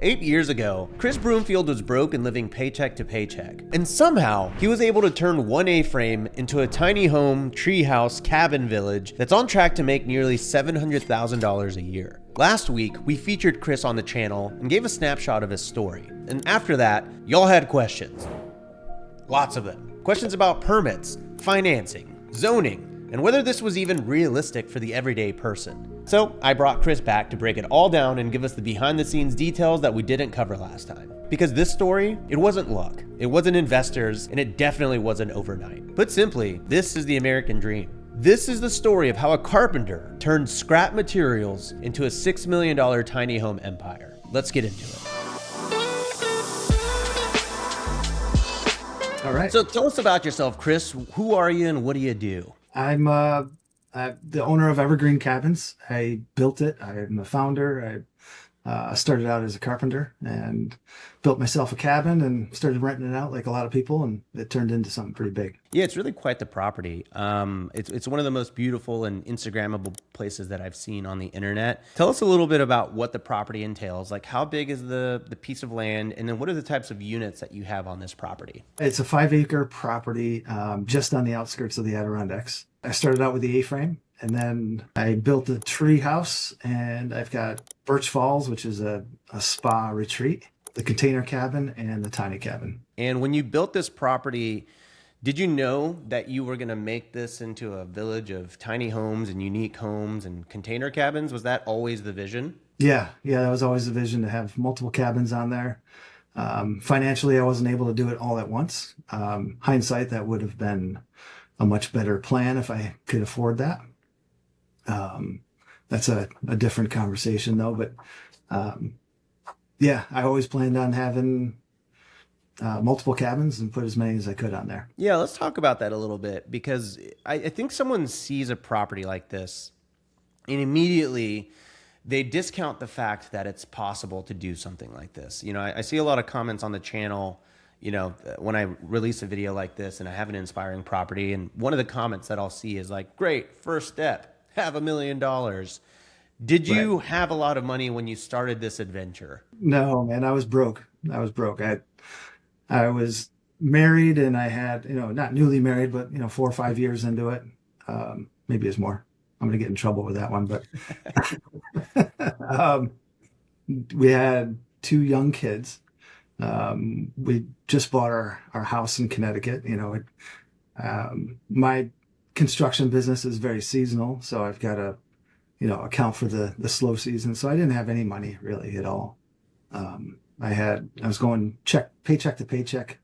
8 years ago, Chris Broomfield was broke and living paycheck to paycheck. And somehow, he was able to turn one A-frame into a tiny home, treehouse, cabin village that's on track to make nearly $700,000 a year. Last week, we featured Chris on the channel and gave a snapshot of his story. And after that, y'all had questions. Lots of them. Questions about permits, financing, zoning, and whether this was even realistic for the everyday person. So I brought Chris back to break it all down and give us the behind the scenes details that we didn't cover last time. Because this story, it wasn't luck, it wasn't investors, and it definitely wasn't overnight. Put simply, this is the American dream. This is the story of how a carpenter turned scrap materials into a $6 million tiny home empire. Let's get into it. All right. So tell us about yourself, Chris. Who are you and what do you do? I'm the owner of Evergreen Cabins. I built it. I'm the founder. I started out as a carpenter and built myself a cabin and started renting it out like a lot of people, and it turned into something pretty big. Yeah, it's really quite the property. It's one of the most beautiful and Instagrammable places that I've seen on the internet. Tell us a little bit about what the property entails. Like, how big is the piece of land, and then what are the types of units that you have on this property? It's a 5-acre property just on the outskirts of the Adirondacks. I started out with the A-frame, and then I built a tree house, and I've got Birch Falls, which is a spa retreat, the container cabin, and the tiny cabin. And when you built this property, did you know that you were going to make this into a village of tiny homes and unique homes and container cabins? Was that always the vision? Yeah, that was always the vision, to have multiple cabins on there. Financially, I wasn't able to do it all at once. Hindsight, that would have been a much better plan if I could afford that. That's a different conversation though, but I always planned on having multiple cabins and put as many as I could on there. Yeah, let's talk about that a little bit, because I think someone sees a property like this and immediately they discount the fact that it's possible to do something like this. You know, I see a lot of comments on the channel, you know, when I release a video like this and I have an inspiring property, and one of the comments that I'll see is like, great, first step, have $1 million. Did you have a lot of money when you started this adventure? No, man, I was broke. I was married, and I had, not newly married, but 4 or 5 years into it. Maybe it's more. I'm going to get in trouble with that one, but we had 2 young kids. We just bought our house in Connecticut. My construction business is very seasonal, so I've got to, account for the slow season. So I didn't have any money really at all. I was going paycheck to paycheck.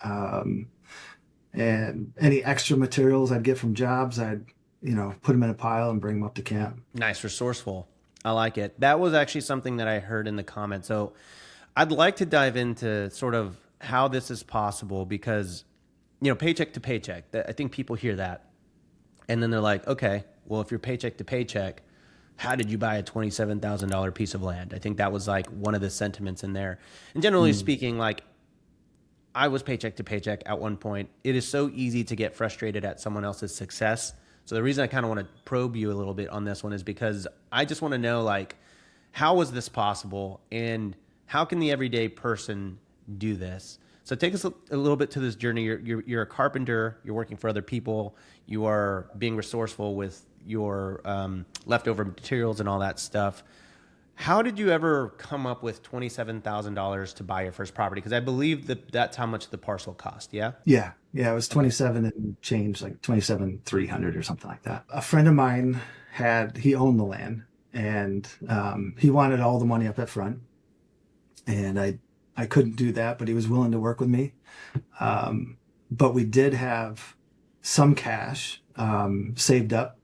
And any extra materials I'd get from jobs, I'd, put them in a pile and bring them up to camp. Nice, resourceful. I like it. That was actually something that I heard in the comments. So I'd like to dive into sort of how this is possible, because, paycheck to paycheck, I think people hear that and then they're like, okay, well, if you're paycheck to paycheck, how did you buy a $27,000 piece of land? I think that was like one of the sentiments in there. And generally speaking, like, I was paycheck to paycheck at one point. It is so easy to get frustrated at someone else's success. So the reason I kind of want to probe you a little bit on this one is because I just want to know, like, how was this possible, and how can the everyday person do this? So take us a little bit to this journey. You're a carpenter. You're working for other people. You are being resourceful with your leftover materials and all that stuff. How did you ever come up with $27,000 to buy your first property? Because I believe that's how much the parcel cost. Yeah. Yeah. It was 27 and change, like 27,300 or something like that. A friend of mine he owned the land, and he wanted all the money up at front. And I couldn't do that, but he was willing to work with me. But we did have some cash saved up.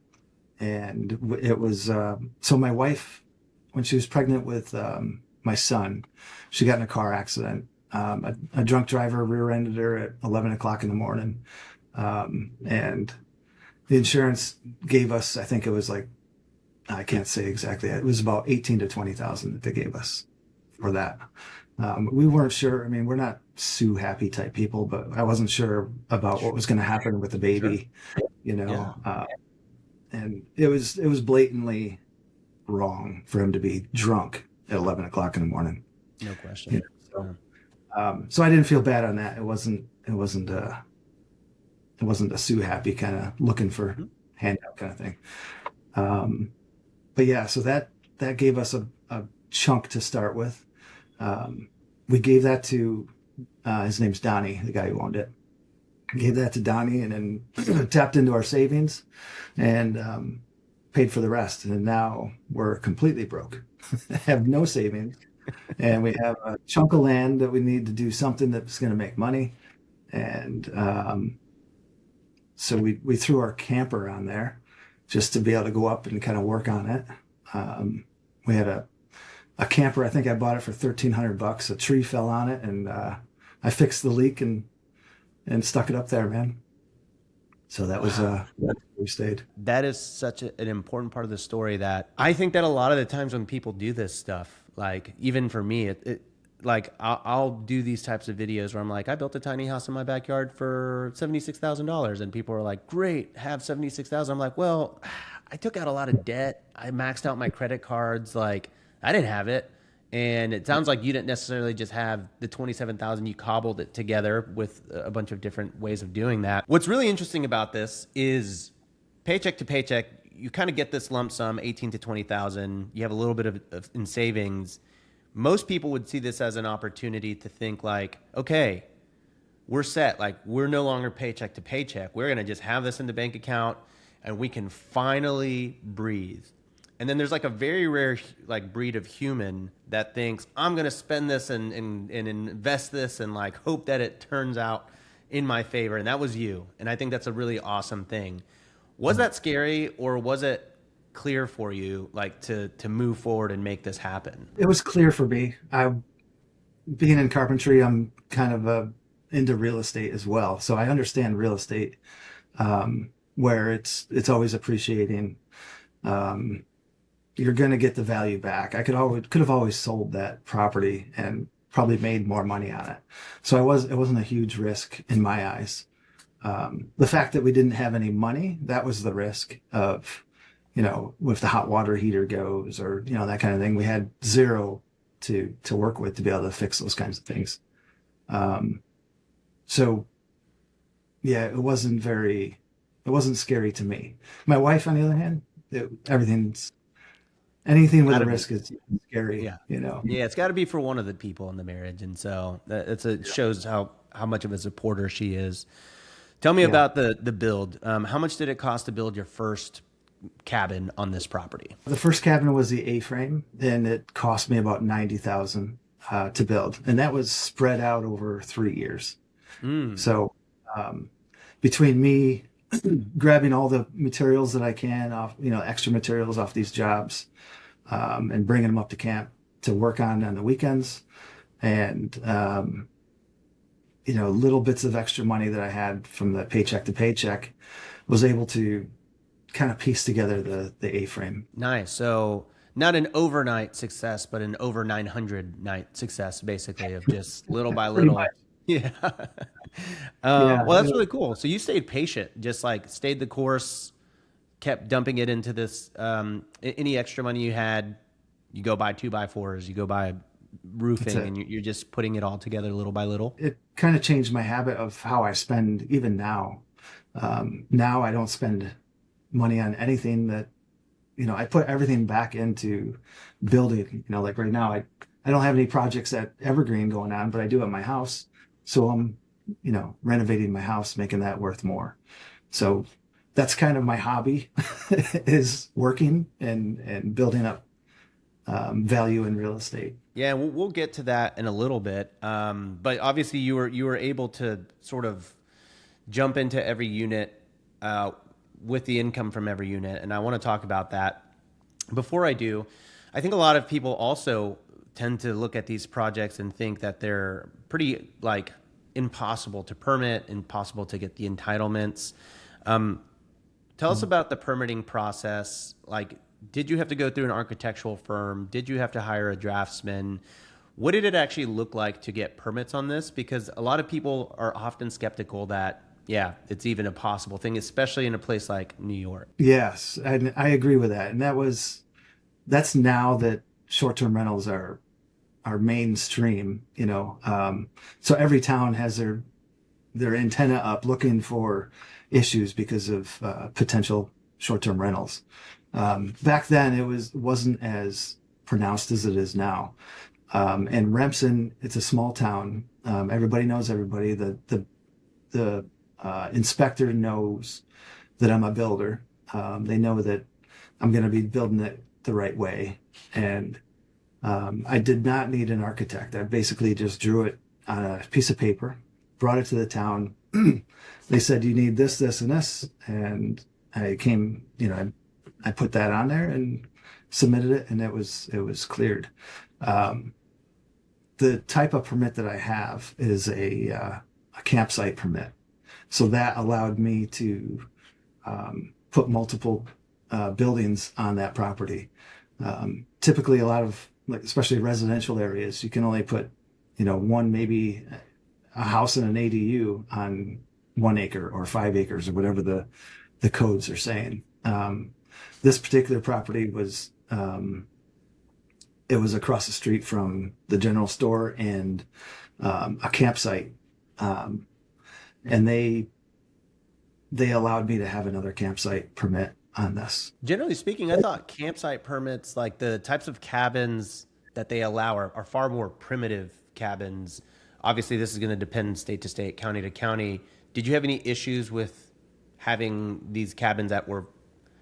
And it was, so my wife, when she was pregnant with my son, she got in a car accident. A drunk driver rear-ended her at 11 o'clock in the morning. And the insurance gave us, I think it was like, I can't say exactly, it was about 18 to 20,000 that they gave us for that. We weren't sure. I mean, we're not sue happy type people, but I wasn't sure about what was going to happen with the baby, and it was blatantly wrong for him to be drunk at 11 o'clock in the morning. No You question. know, Yeah. so I didn't feel bad on that. It wasn't a sue happy kind of looking for Mhm. handout kind of thing. Um, but yeah, so that gave us a chunk to start with. Um, we gave that to his name's Donnie, the guy who owned it. Gave that to Donnie, and then tapped into our savings and paid for the rest. And now we're completely broke. Have no savings, and we have a chunk of land that we need to do something that's going to make money. And so we threw our camper on there just to be able to go up and kind of work on it. We had a camper. I think I bought it for $1,300. A tree fell on it, and I fixed the leak and stuck it up there, man. So that's where we stayed. That is such an important part of the story that I think that a lot of the times when people do this stuff, like even for me, like I'll do these types of videos where I'm like, I built a tiny house in my backyard for $76,000, and people are like, great, have 76,000. I'm like, well, I took out a lot of debt. I maxed out my credit cards. Like I didn't have it. And it sounds like you didn't necessarily just have the 27,000. You cobbled it together with a bunch of different ways of doing that. What's really interesting about this is paycheck to paycheck. You kind of get this lump sum, 18 to 20,000. You have a little bit of in savings. Most people would see this as an opportunity to think like, okay, we're set. Like we're no longer paycheck to paycheck. We're gonna just have this in the bank account, and we can finally breathe. And then there's like a very rare like breed of human that thinks I'm gonna spend this and invest this and like hope that it turns out in my favor. And that was you. And I think that's a really awesome thing. Was that scary, or was it clear for you like to move forward and make this happen? It was clear for me. I being in carpentry, I'm kind of into real estate as well, so I understand real estate, where it's always appreciating. Um, you're going to get the value back. I could have always sold that property and probably made more money on it. So it wasn't a huge risk in my eyes. The fact that we didn't have any money, that was the risk of, if the hot water heater goes or, that kind of thing. We had zero to work with to be able to fix those kinds of things. So yeah, it wasn't scary to me. My wife, on the other hand, anything with a Gotta be. risk is scary, Yeah. Yeah, it's got to be for one of the people in the marriage, and so it shows how much of a supporter she is. Tell me Yeah. about the build. How much did it cost to build your first cabin on this property? The first cabin was the A-frame, and it cost me about 90,000 to build, and that was spread out over 3 years. Mm. So between me grabbing all the materials that I can off, extra materials off these jobs, and bringing them up to camp to work on the weekends, and little bits of extra money that I had from the paycheck to paycheck, was able to kind of piece together the A-frame. Nice. So not an overnight success, but an over 900 night success, basically, of just little by Pretty much. little. Yeah. Yeah. Well, that's really cool. So you stayed patient, just like stayed the course, kept dumping it into this. Any extra money you had, you go buy 2x4s, you go buy That's roofing, it. and you're just putting it all together little by little. It kind of changed my habit of how I spend even now. Now I don't spend money on anything that, I put everything back into building. Like right now, I don't have any projects at Evergreen going on, but I do at my house. So I'm, renovating my house, making that worth more. So that's kind of my hobby is working and building up value in real estate. Yeah, we'll get to that in a little bit. But obviously, you were able to sort of jump into every unit with the income from every unit, and I want to talk about that. Before I do, I think a lot of people also tend to look at these projects and think that they're pretty like impossible to permit, impossible to get the entitlements. Tell us about the permitting process. Like, did you have to go through an architectural firm? Did you have to hire a draftsman? What did it actually look like to get permits on this? Because a lot of people are often skeptical that, yeah, it's even a possible thing, especially in a place like New York. Yes, and I agree with that. And that's now that short-term rentals are our mainstream, you know. So every town has their antenna up looking for issues because of potential short-term rentals. Back then, wasn't as pronounced as it is now. And Remsen, it's a small town. Everybody knows everybody. The inspector knows that I'm a builder. They know that I'm going to be building it the right way. And I did not need an architect. I basically just drew it on a piece of paper, brought it to the town. They said, you need this, this, and this. And I came, you know, I put that on there and submitted it, and it was cleared. The type of permit that I have is a campsite permit. So that allowed me to put multiple buildings on that property. Typically, a lot of, like, especially residential areas, you can only put, you know, one, maybe a house and an ADU on 1 acre or 5 acres or whatever the codes are saying. This particular property was, it was across the street from the general store and a campsite. And they allowed me to have another campsite permit on this. Generally speaking, I thought campsite permits, like the types of cabins that they allow, are far more primitive cabins. Obviously, this is going to depend state to state, county to county. Did you have any issues with having these cabins that were,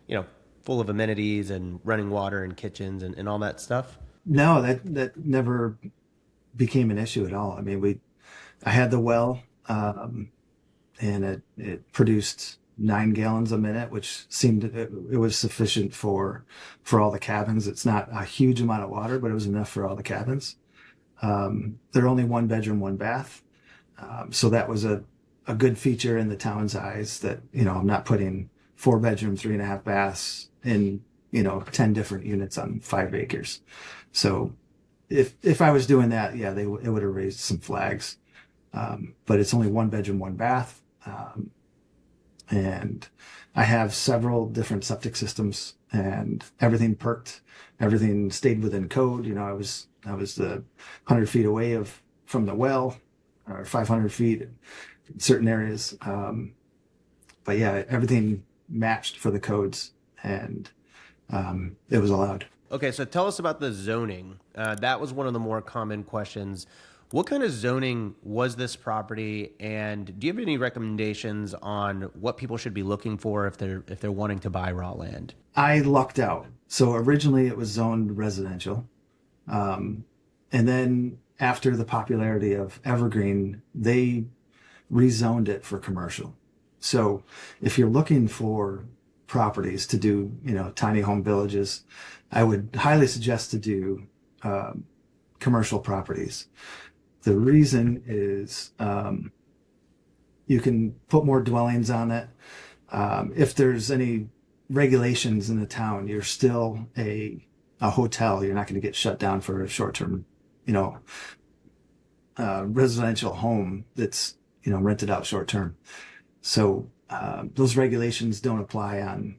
you know, full of amenities and running water and kitchens and all that stuff? No, that never became an issue at all. I mean, I had the well, and it produced 9 gallons a minute, which seemed it was sufficient for all the cabins. It's not a huge amount of water, but it was enough for all the cabins. They're only 1 bedroom, 1 bath. So that was a good feature in the town's eyes, that, you know, I'm not putting 4 bedroom, 3.5 baths in, you know, 10 different units on 5 acres. So if I was doing that, yeah, it would have raised some flags. But it's only 1 bedroom, 1 bath. And I have several different septic systems, and everything perked, everything stayed within code. You know, I was the 100 feet away from the well, or 500 feet in certain areas. But yeah, everything matched for the codes, and it was allowed. Okay, so tell us about the zoning. That was one of the more common questions. What kind of zoning was this property, and do you have any recommendations on what people should be looking for if they're wanting to buy raw land? I lucked out. So originally it was zoned residential, and then after the popularity of Evergreen, they rezoned it for commercial. So if you're looking for properties to do, you know, tiny home villages, I would highly suggest to do commercial properties. The reason is you can put more dwellings on it. If there's any regulations in the town, you're still a hotel. You're not going to get shut down for a short-term, you know, residential home that's, you know, rented out short-term. So those regulations don't apply on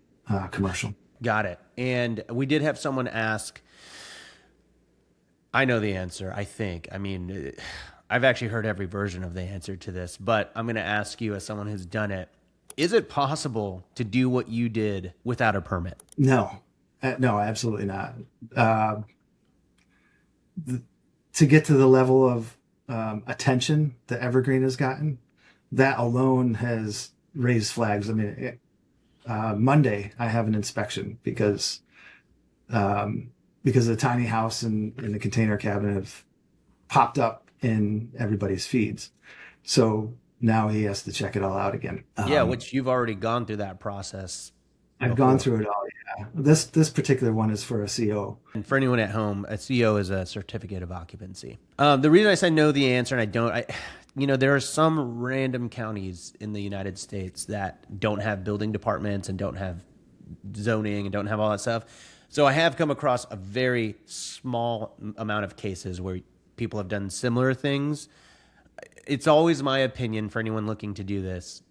commercial. Got it. And we did have someone ask, I know the answer, I think. I mean, I've actually heard every version of the answer to this, but I'm going to ask you, as someone who's done it, is it possible to do what you did without a permit? No, absolutely not. To get to the level of attention that Evergreen has gotten, that alone has raised flags. I mean, Monday I have an inspection because the tiny house and the container cabin have popped up in everybody's feeds. So now he has to check it all out again. Yeah, which you've already gone through that process. I've gone through it all. Yeah. This particular one is for a CO. And for anyone at home, a CO is a certificate of occupancy. The reason I say know the answer and I don't, you know, there are some random counties in the United States that don't have building departments and don't have zoning and don't have all that stuff. So I have come across a very small amount of cases where people have done similar things. It's always my opinion, for anyone looking to do this,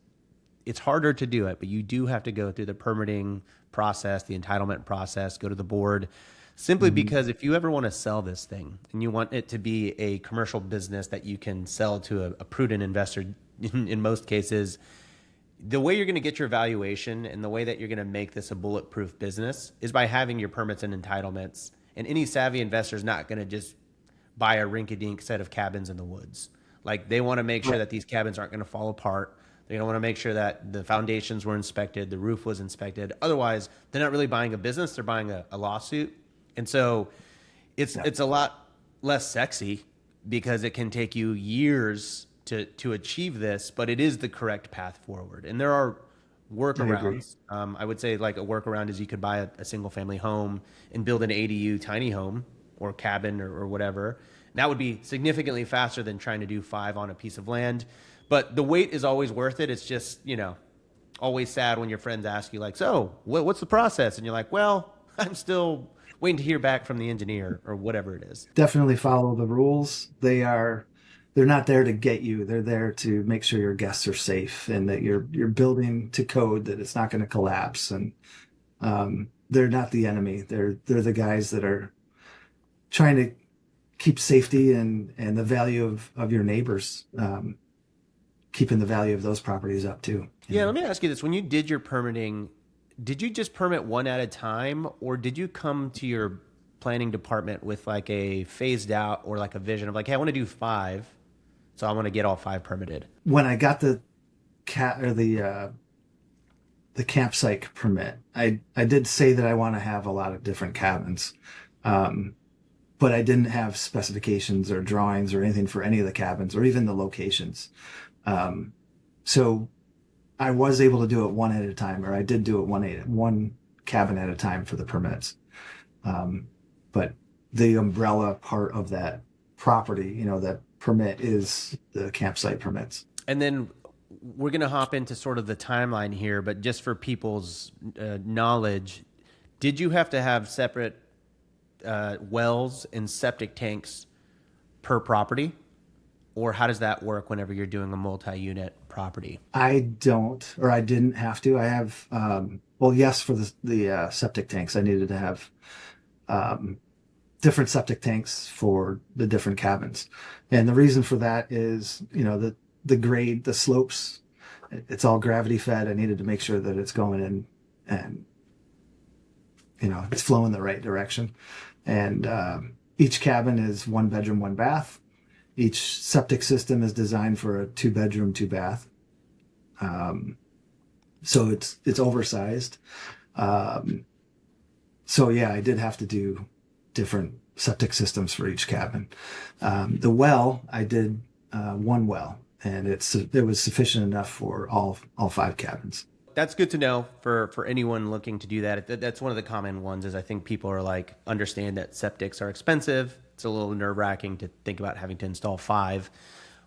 it's harder to do it, but you do have to go through the permitting process, the entitlement process, go to the board, Simply Mhm. because if you ever want to sell this thing and you want it to be a commercial business that you can sell to a prudent investor, in most cases, the way you're going to get your valuation and the way that you're going to make this a bulletproof business is by having your permits and entitlements. And any savvy investor is not going to just buy a rinky-dink set of cabins in the woods. Like they want to make sure Right. that these cabins aren't going to fall apart. They want to make sure that the foundations were inspected, the roof was inspected. Otherwise, they're not really buying a business; they're buying a lawsuit. And so, Yeah. it's a lot less sexy because it can take you years to achieve this, but it is the correct path forward. And there are I agree. workarounds. I would say like a workaround is you could buy a single family home and build an ADU tiny home or cabin or whatever. That would be significantly faster than trying to do five on a piece of land. But the wait is always worth it. It's just, always sad when your friends ask you like, so what's the process? And you're like, well, I'm still waiting to hear back from the engineer or whatever it is. Definitely follow the rules. They're not there to get you. They're there to make sure your guests are safe and that you're building to code, that it's not going to collapse. And they're not the enemy. They're the guys that are trying to keep safety and the value of your neighbors, keeping the value of those properties up too. Yeah, let me ask you this. When you did your permitting, did you just permit one at a time, or did you come to your planning department with like a phased out or like a vision of like, hey, I want to do five, so I want to get all five permitted? When I got the cat or the campsite permit, I did say that I want to have a lot of different cabins. But I didn't have specifications or drawings or anything for any of the cabins or even the locations. So I was able to do it one at a time, or I did do it one cabin at a time for the permits. But the umbrella part of that property, that permit is the campsite permits. And then we're going to hop into sort of the timeline here, but just for people's knowledge, did you have to have separate wells and septic tanks per property? Or how does that work whenever you're doing a multi-unit property? I don't, or I didn't have to. I have, well, yes, for the septic tanks, I needed to have different septic tanks for the different cabins. And the reason for that is, the grade, the slopes, it's all gravity fed. I needed to make sure that it's going in and, it's flowing the right direction. And each cabin is one bedroom, one bath. Each septic system is designed for a 2 bedroom, 2 bath. So it's oversized. So yeah, I did have to do different septic systems for each cabin. The well, I did one well, and it was sufficient enough for all five cabins. That's good to know for anyone looking to do that. That's one of the common ones is I think people are like, understand that septics are expensive. It's a little nerve wracking to think about having to install five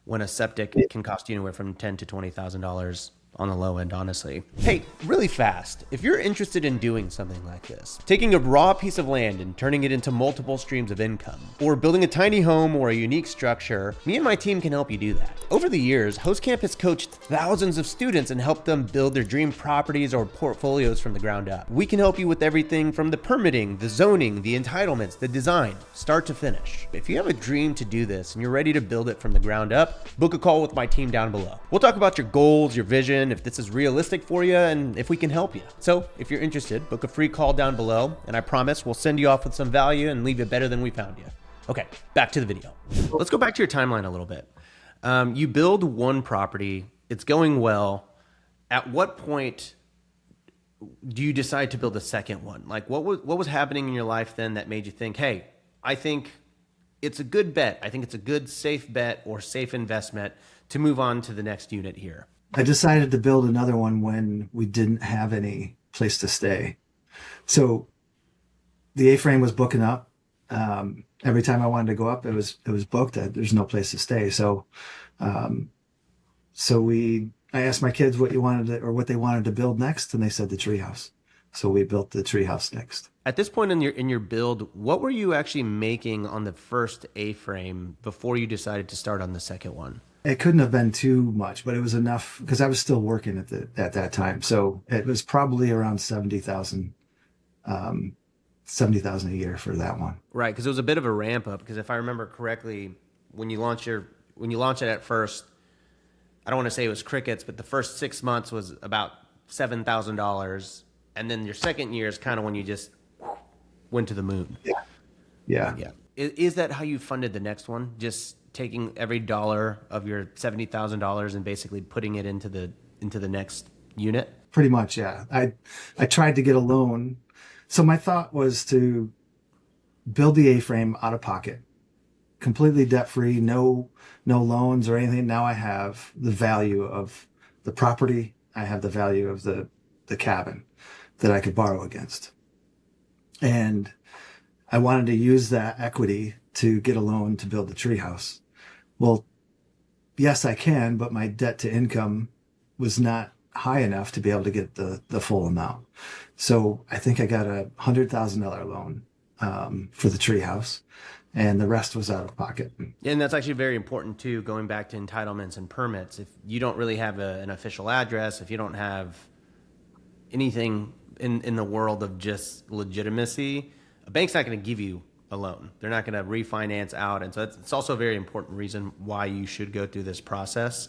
when a septic can cost you anywhere from $10,000 to $20,000 on the low end, honestly. Hey, really fast, if you're interested in doing something like this, taking a raw piece of land and turning it into multiple streams of income, or building a tiny home or a unique structure, me and my team can help you do that. Over the years, HostCamp has coached thousands of students and helped them build their dream properties or portfolios from the ground up. We can help you with everything from the permitting, the zoning, the entitlements, the design, start to finish. If you have a dream to do this and you're ready to build it from the ground up, book a call with my team down below. We'll talk about your goals, your vision, if this is realistic for you, and if we can help you. So if you're interested, book a free call down below, and I promise we'll send you off with some value and leave you better than we found you. Okay, back to the video. Let's go back to your timeline a little bit. You build one property, it's going well. At what point do you decide to build a second one? Like what was happening in your life then that made you think, hey, I think it's a good bet. I think it's a good safe bet or safe investment to move on to the next unit here. I decided to build another one when we didn't have any place to stay. So the A-frame was booking up. Every time I wanted to go up, it was booked. There's no place to stay. So, I asked my kids what they wanted to build next, and they said the treehouse. So we built the treehouse next. At this point in your build, what were you actually making on the first A-frame before you decided to start on the second one? It couldn't have been too much, but it was enough because I was still working at that time. So it was probably around 70,000 $70,000 a year for that one. Right, because it was a bit of a ramp up. Because if I remember correctly, when you launch it at first, I don't want to say it was crickets, but the first 6 months was about $7,000, and then your second year is kind of when you just went to the moon. Yeah. Yeah. Yeah. Is that how you funded the next one? Just taking every dollar of your $70,000 and basically putting it into the next unit? Pretty much, yeah. I tried to get a loan. So my thought was to build the A-frame out of pocket, completely debt-free, no loans or anything. Now I have the value of the property. I have the value of the cabin that I could borrow against. And I wanted to use that equity to get a loan to build the treehouse. Well, yes, I can, but my debt to income was not high enough to be able to get the full amount. So I think I got a $100,000 loan for the treehouse, and the rest was out of pocket. And that's actually very important too, going back to entitlements and permits. If you don't really have an official address, if you don't have anything in the world of just legitimacy, a bank's not going to give you a loan. They're not going to refinance out. And so it's also a very important reason why you should go through this process.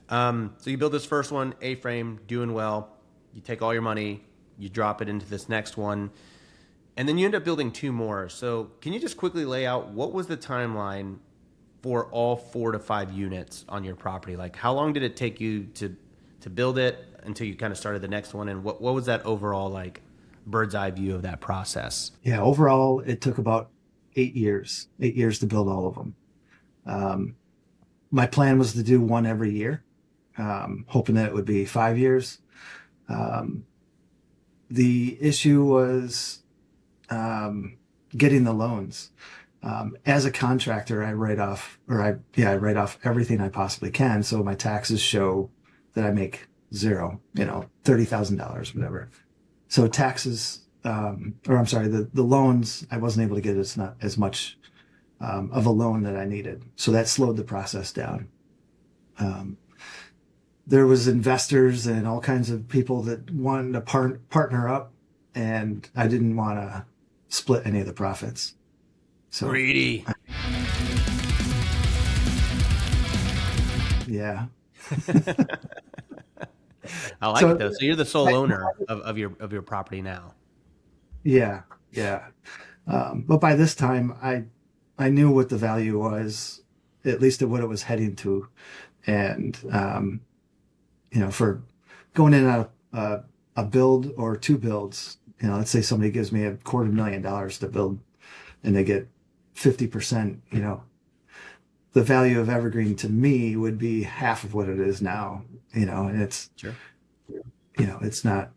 So you build this first one, A-frame, doing well. You take all your money, you drop it into this next one, and then you end up building two more. So can you just quickly lay out what was the timeline for all 4 to 5 units on your property? Like, how long did it take you to build it until you kind of started the next one? And what was that overall, like, bird's eye view of that process? Yeah, overall, it took about 8 years to build all of them. My plan was to do one every year, hoping that it would be 5 years. The issue was getting the loans. As a contractor, I write off everything I possibly can. So my taxes show that I make zero, $30,000, whatever. So taxes, the loans, I wasn't able to get as much of a loan that I needed. So that slowed the process down. There was investors and all kinds of people that wanted to partner up, and I didn't want to split any of the profits. So greedy. Yeah. I like it though. So you're the sole owner of your property now. Yeah. Yeah. But by this time I knew what the value was, at least of what it was heading to. And, for going in on a build or 2 builds, let's say somebody gives me $250,000 to build and they get 50%, the value of Evergreen to me would be half of what it is now, and it's, sure. It's not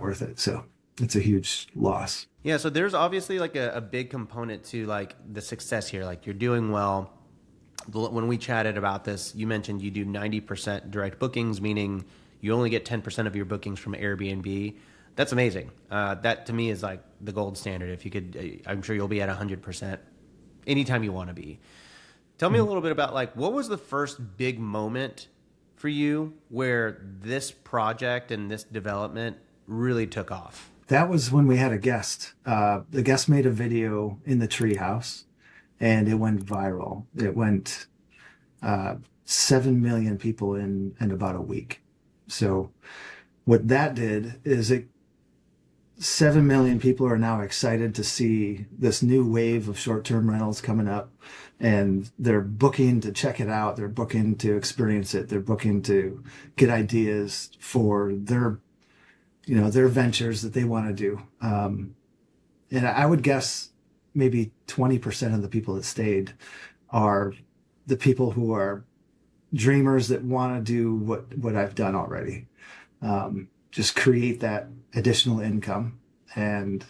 worth it. So it's a huge loss. Yeah. So there's obviously like a big component to like the success here. Like you're doing well. When we chatted about this, you mentioned you do 90% direct bookings, meaning you only get 10% of your bookings from Airbnb. That's amazing. That to me is like the gold standard. If you could, I'm sure you'll be at 100% anytime you want to be. Tell me a little bit about like, what was the first big moment for you where this project and this development really took off? That was when we had a guest. The guest made a video in the treehouse, and it went viral. It went 7 million people in about a week. So what that did is 7 million people are now excited to see this new wave of short-term rentals coming up, and they're booking to check it out. They're booking to experience it. They're booking to get ideas for their ventures that they want to do. And I would guess maybe 20% of the people that stayed are the people who are dreamers that want to do what I've done already. Just create that additional income and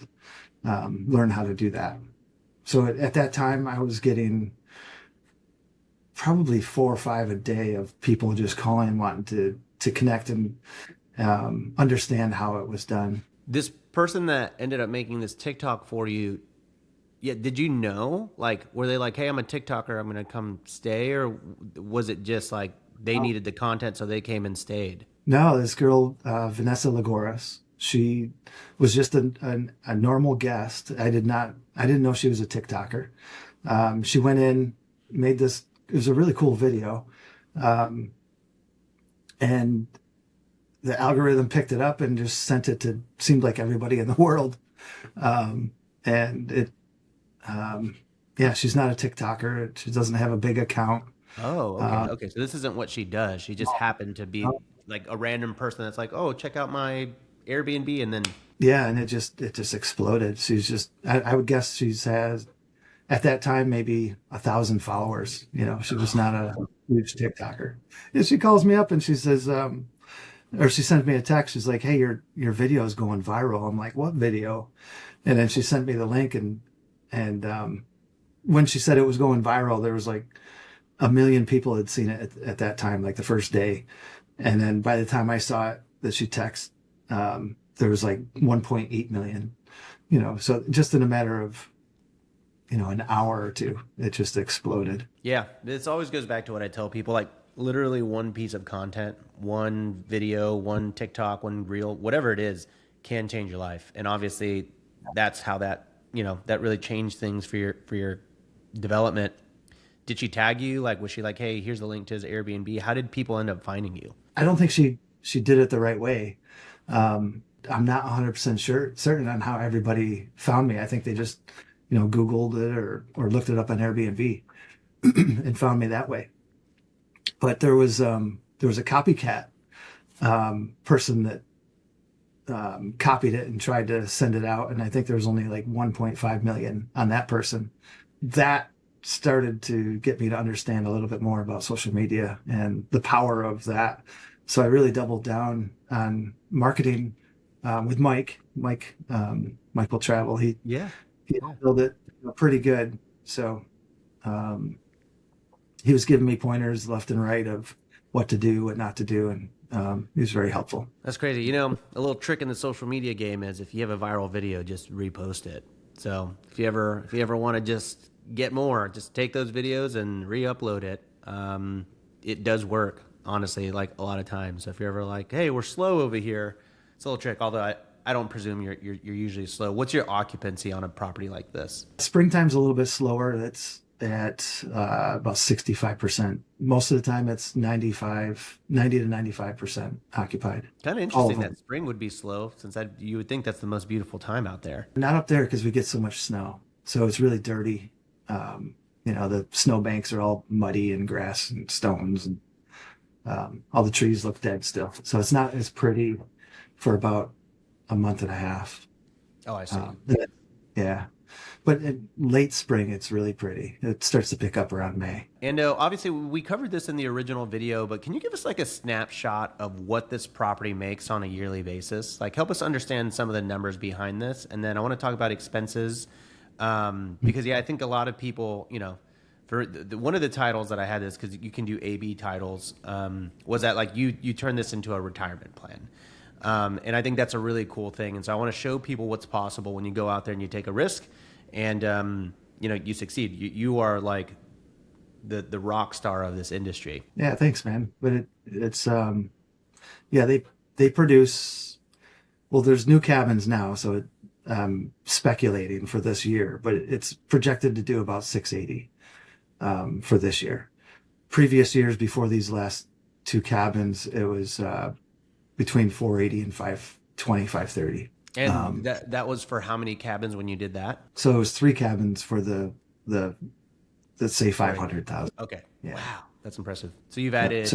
learn how to do that. So at that time, I was getting probably 4 or 5 a day of people just calling, wanting to connect and understand how it was done. This person that ended up making this TikTok for you, yeah, did you know? Like, were they like, hey, I'm a TikToker, I'm going to come stay? Or was it just like they needed the content, so they came and stayed? No, this girl, Vanessa Lagoras, She was just a normal guest. I didn't know she was a TikToker. She went in, made this, it was a really cool video. And the algorithm picked it up and just sent it to, seemed like everybody in the world. And it, yeah, she's not a TikToker. She doesn't have a big account. Oh, okay. Uh, Okay. So this isn't what she does. She just happened to be like a random person that's like, oh, check out my Airbnb. And then, yeah, and it just exploded. She's just, I would guess she's has at that time maybe 1,000 followers. You know, she was not a huge TikToker. And she calls me up and she says, or she sent me a text. She's like, "Hey, your video is going viral." I'm like, "What video?" And then she sent me the link, and when she said it was going viral, there was like 1 million people had seen it at that time, like the first day. And then by the time I saw it, that she texted, there was like 1.8 million. You know, so just in a matter of an hour or two, it just exploded. yeah, this always goes back to what I tell people, like literally one piece of content, one video, one TikTok, one reel, whatever it is, can change your life. And obviously that's how that, that really changed things for your development. Did she tag you? Like, was she like, hey, here's the link to his Airbnb? How did people end up finding you? I don't think she did it the right way. I'm not 100% certain on how everybody found me. I think they just Googled it or looked it up on Airbnb and found me that way. But there was a copycat person that copied it and tried to send it out, and I think there was only like 1.5 million on that person. That started to get me to understand a little bit more about social media and the power of that. So I really doubled down on marketing with Michael Travel. He Yeah. built it pretty good. So he was giving me pointers left and right of what to do, what not to do, and he was very helpful. That's crazy. A little trick in the social media game is if you have a viral video, just repost it. So if you ever want to just get more, just take those videos and re-upload it. It does work, honestly, like a lot of times. So if you're ever like, hey, we're slow over here, it's a little trick. Although I don't presume you're usually slow. What's your occupancy on a property like this? Springtime's a little bit slower. That's at about 65%. Most of the time it's 90 to 95% occupied. Kind of interesting that spring would be slow, since you would think that's the most beautiful time out there. Not up there because we get so much snow. So it's really dirty. The snowbanks are all muddy and grass and stones, and all the trees look dead still. So it's not as pretty for about a month and a half. Oh, I see. Yeah. But in late spring, it's really pretty. It starts to pick up around May. And obviously, we covered this in the original video, but can you give us like a snapshot of what this property makes on a yearly basis? Like, help us understand some of the numbers behind this. And then I want to talk about expenses because, yeah, I think a lot of people, for one of the titles that I had this, because you can do A/B titles, was that like you turn this into a retirement plan. And I think that's a really cool thing. And so I want to show people what's possible when you go out there and you take a risk and, you succeed. You are like the rock star of this industry. Yeah, thanks, man. But it's they produce, well, there's new cabins now. So speculating for this year, but it's projected to do about 680 for this year. Previous years before these last two cabins, it was between 480 and 520, 530. And that was for how many cabins when you did that? So it was 3 cabins for the let's say 500,000. Okay. Yeah. Wow. That's impressive. So you've added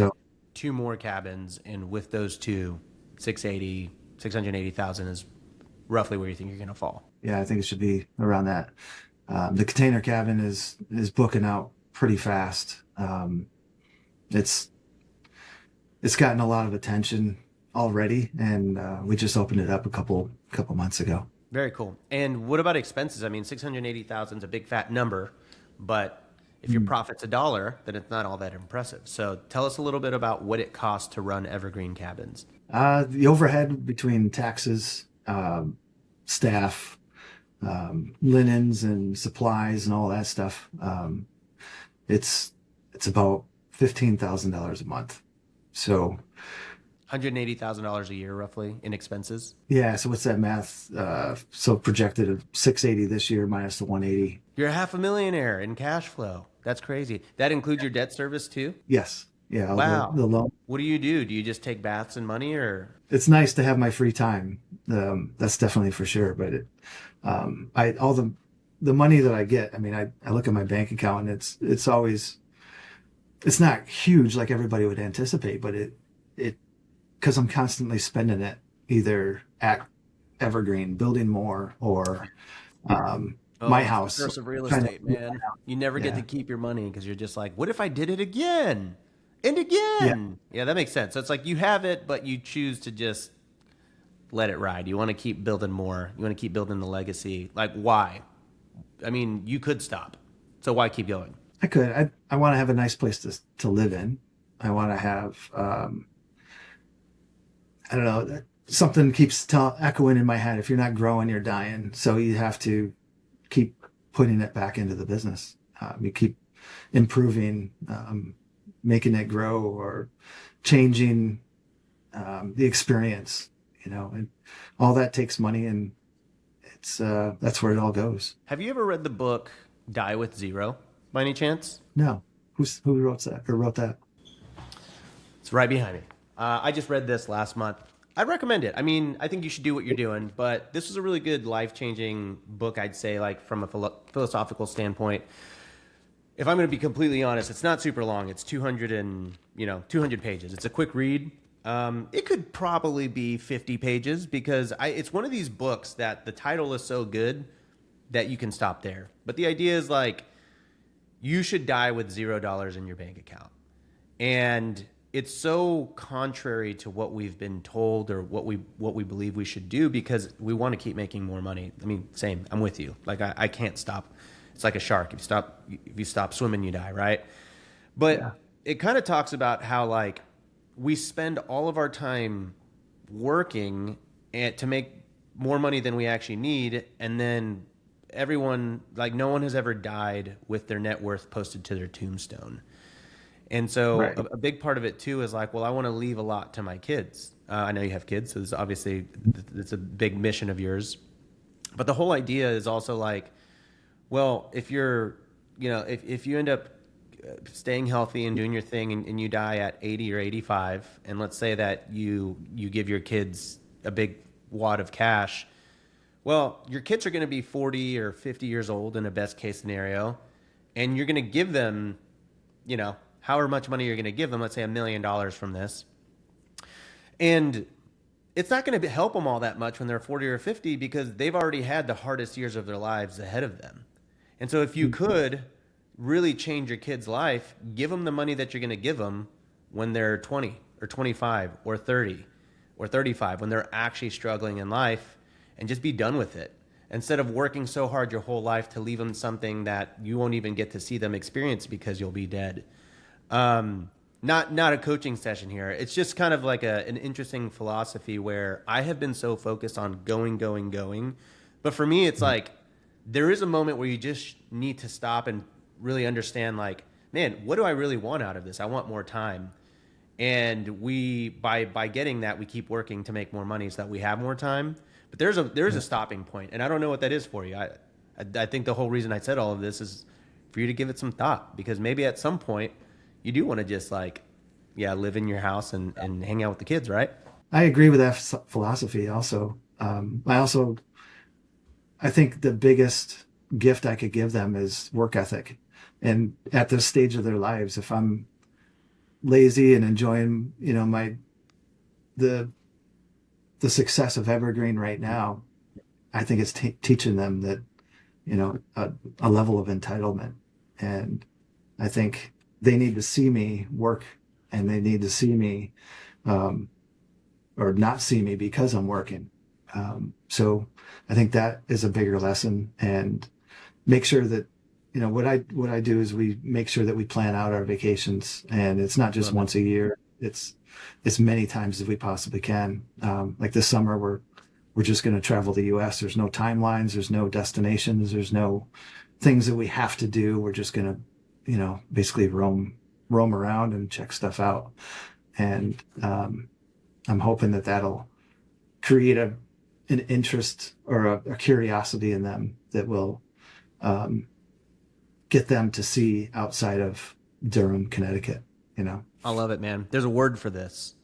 2 more cabins, and with those 2, 680,000 is roughly where you think you're going to fall. Yeah, I think it should be around that. The container cabin is booking out pretty fast. It's gotten a lot of attention already, and we just opened it up a couple months ago. Very cool. And what about expenses? I mean, 680,000 is a big fat number, but if your profit's $1, then it's not all that impressive. So tell us a little bit about what it costs to run Evergreen Cabins. The overhead between taxes, staff, linens and supplies and all that stuff, it's about $15,000 a month. So $180,000 a year roughly in expenses. Yeah. So what's that math? So projected of 680 this year minus the 180. You're half a millionaire in cash flow. That's crazy. That includes your debt service too? Yes. Yeah. All Wow. the loan. What do you do? Do you just take baths and money or? It's nice to have my free time. That's definitely for sure. But all the money that I get, I mean, I look at my bank account and it's always, it's not huge like everybody would anticipate, but because I'm constantly spending it either at Evergreen, building more, or my It's the house. curse of real trying to- estate, man. You never get Yeah. to keep your money because you're just like, what if I did it again and Yeah. again? Yeah, that makes sense. So it's like you have it, but you choose to just let it ride. You want to keep building more. You want to keep building the legacy. Like, why? I mean, you could stop. So why keep going? I could. I want to have a nice place to live in. I want to have, I don't know, something keeps echoing in my head. If you're not growing, you're dying. So you have to keep putting it back into the business. You keep improving, making it grow, or changing the experience, and all that takes money, and that's where it all goes. Have you ever read the book Die with Zero by any chance? No, who wrote that? It's right behind me. I just read this last month. I'd recommend it. I mean, I think you should do what you're doing, but this was a really good life-changing book, I'd say, like from a philosophical standpoint. If I'm going to be completely honest, it's not super long. It's 200 pages. It's a quick read. It could probably be 50 pages because it's one of these books that the title is so good that you can stop there. But the idea is like, you should die with $0 in your bank account. And it's so contrary to what we've been told or what we believe we should do because we want to keep making more money. I mean, same. I'm with you. Like I can't stop. It's like a shark. If you stop swimming, you die, right? But Yeah. it kind of talks about how like we spend all of our time working to make more money than we actually need, and then everyone, like no one has ever died with their net worth posted to their tombstone. And so Right. a big part of it too is like, well, I want to leave a lot to my kids. I know you have kids, so this obviously it's a big mission of yours. But the whole idea is also like, well, if you're, if you end up staying healthy and doing your thing and you die at 80 or 85, and let's say that you give your kids a big wad of cash, well, your kids are going to be 40 or 50 years old in a best case scenario, and you're going to give them, however much money you're going to give them, let's say $1 million from this. And it's not going to help them all that much when they're 40 or 50 because they've already had the hardest years of their lives ahead of them. And so if you could really change your kid's life, give them the money that you're going to give them when they're 20 or 25 or 30 or 35, when they're actually struggling in life, and just be done with it. Instead of working so hard your whole life to leave them something that you won't even get to see them experience because you'll be dead. Not a coaching session here. It's just kind of like an interesting philosophy where I have been so focused on going. But for me, it's like there is a moment where you just need to stop and really understand like, man, what do I really want out of this? I want more time. And by getting that, we keep working to make more money so that we have more time. But there is a stopping point, and I don't know what that is for you. I think the whole reason I said all of this is for you to give it some thought, because maybe at some point you do want to just like, live in your house and hang out with the kids, right? I agree with that philosophy also. I think the biggest gift I could give them is work ethic. And at this stage of their lives, if I'm lazy and enjoying, the success of Evergreen right now, I think it's teaching them that, a level of entitlement. And I think they need to see me work, and they need to see me, or not see me because I'm working. So I think that is a bigger lesson, and make sure that, what I do is we make sure that we plan out our vacations, and it's not just once a year. It's many times as we possibly can. Like this summer, we're just going to travel the U.S. There's no timelines. There's no destinations. There's no things that we have to do. We're just going to, basically roam around and check stuff out. And I'm hoping that that'll create an interest or a curiosity in them that will get them to see outside of Durham, Connecticut. I love it, man. There's a word for this.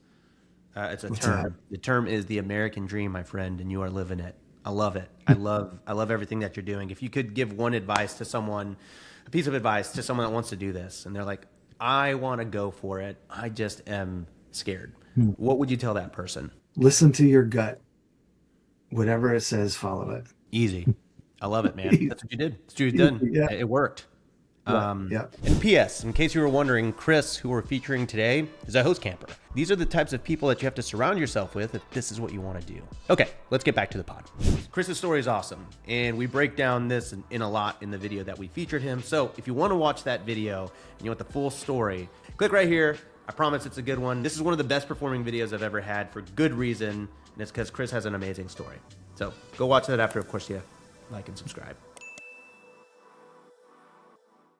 It's a What's term. that? The term is the American dream, my friend, and you are living it. I love it. I love everything that you're doing. If you could give one advice to someone, a piece of advice to someone that wants to do this, and they're like, I want to go for it, I just am scared. What would you tell that person? Listen to your gut. Whatever it says, follow it. Easy. I love it, man. That's what you did. That's what you've done. Yeah. It worked. Yeah. And P.S., in case you were wondering, Chris, who we're featuring today, is a host camper. These are the types of people that you have to surround yourself with if this is what you want to do. Okay, let's get back to the pod. Chris's story is awesome, and we break down this in a lot in the video that we featured him. So if you want to watch that video and you want the full story, click right here. I promise it's a good one. This is one of the best performing videos I've ever had for good reason, and it's because Chris has an amazing story. So go watch that after, of course, you like and subscribe.